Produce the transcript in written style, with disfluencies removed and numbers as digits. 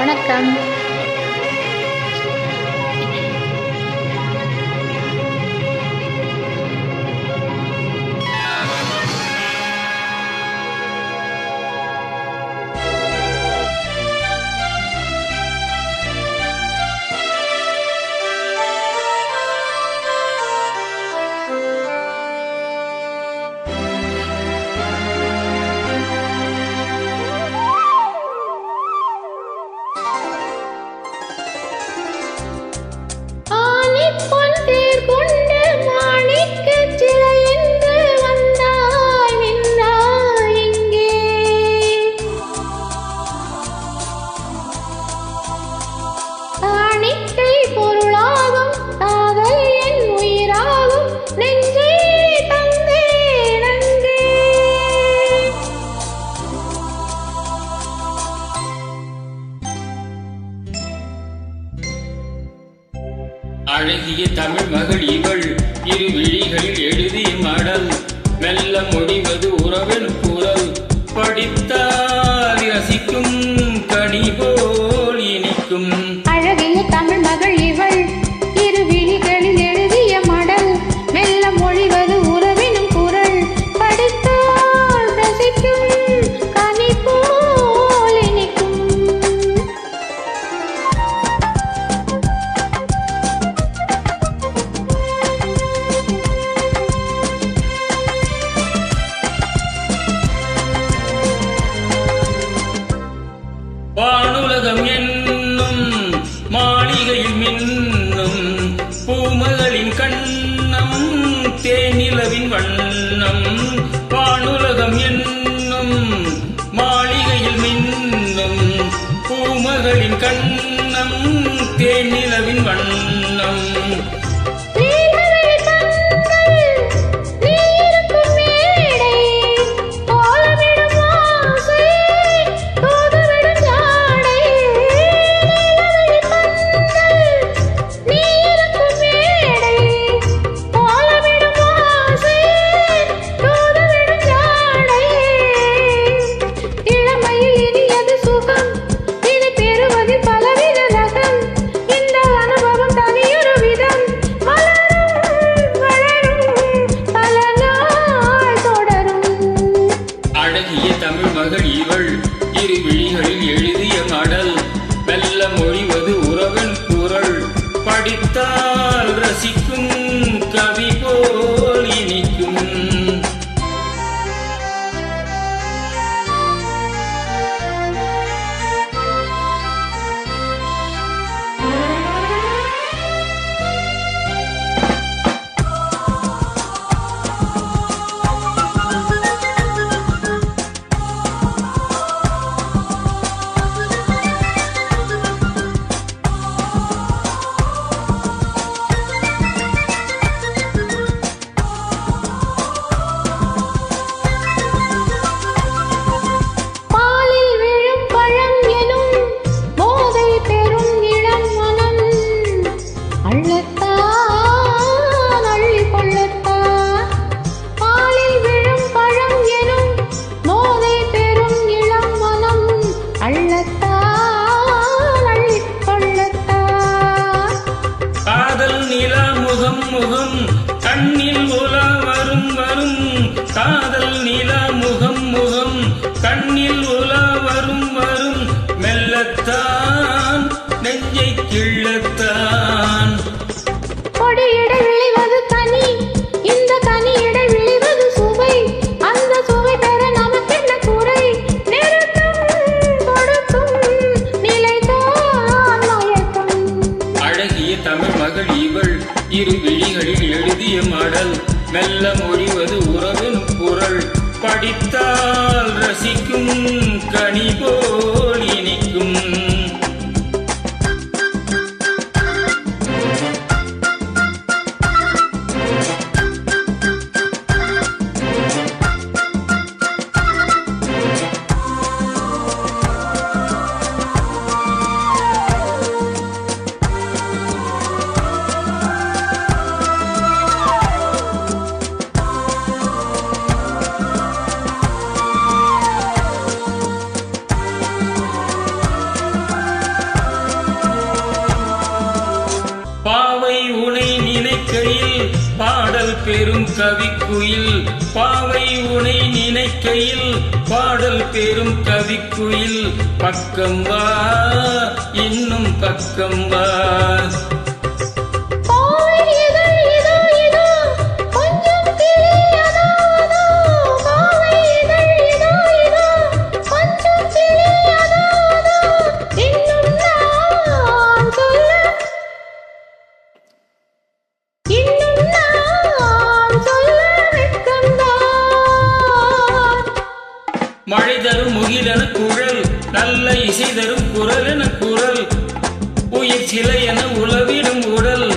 வணக்கம். அழகிய தமிழ் மகள் இவள் இரு விழிகளில் எழுதிய மடல் மெல்ல முடிவது உறவென் குரல் படித்தால் ரசிக்கும் கனி போல் இனிக்கும். அழகிய தமிழ் மகள் இவள் இரு விழிகளில் எழுதிய மடல் மெல்ல மொழிவது உறவெனும் குரல் படித்தால் ரசிக்கும் கனி போல் இனிக்கும். வானுலகம் என்னும் மாளிகையில் மின்னும் பூமகளின் கண்ணம் தேனிலவின் வண்ணம். வானுலகம் என்னும் மாளிகையில் மின்னும் பூமகளின் கண்ணம் தேனிலவின் வண்ணம். தமிழ் மகள் இவள் இரு விழிகளில் எழுதிய மடல் மெல்ல மொழிவது உறவன் குரல் படித்தால் ரசிக்கும் கவி போல் இனிக்கும். முகம் கண்ணில் உலா வரும் வரும் காதல் நிலா முகம் முகம் கண்ணில் உலா வரும் வரும் மெல்லத்தான் நெஞ்சை கிள்ளத்தான். கொடியிடை விளைவது கனி இந்த கனியிடை விளைவது சுவை அந்த சுவை பெற நமக்கென்ன குறை நிறுத்தும் கொடுக்கும் நிலைதான் மயக்கம். அழகிய தமிழ் மகள் இவள் இரு விழிகளில் எழுதிய மடல் மெல்ல மொழிவது உறவின் குரல் படித்தால் ரசிக்கும் கனி போல் இனிக்கும். கவிக்குயில் பாவை உனை நினைக்கையில் பாடல் பெறும் கவிக்குயில் பக்கம் வா இன்னும் பக்கம் வா பாவை இதழ் இதோ இதோ கொஞ்சம் கிளி அதோ அதோ பாவை இதழ் இதோ இதோ கொஞ்சம் கிளி அதோ அதோ இன்னும் நான் சொல்ல வெட்கம்தான் மழை தரும் முகிலென குழல் நல்ல இசை தரும் குரல் என குரல் உயிர் சிலை என உளவிடும் உடல்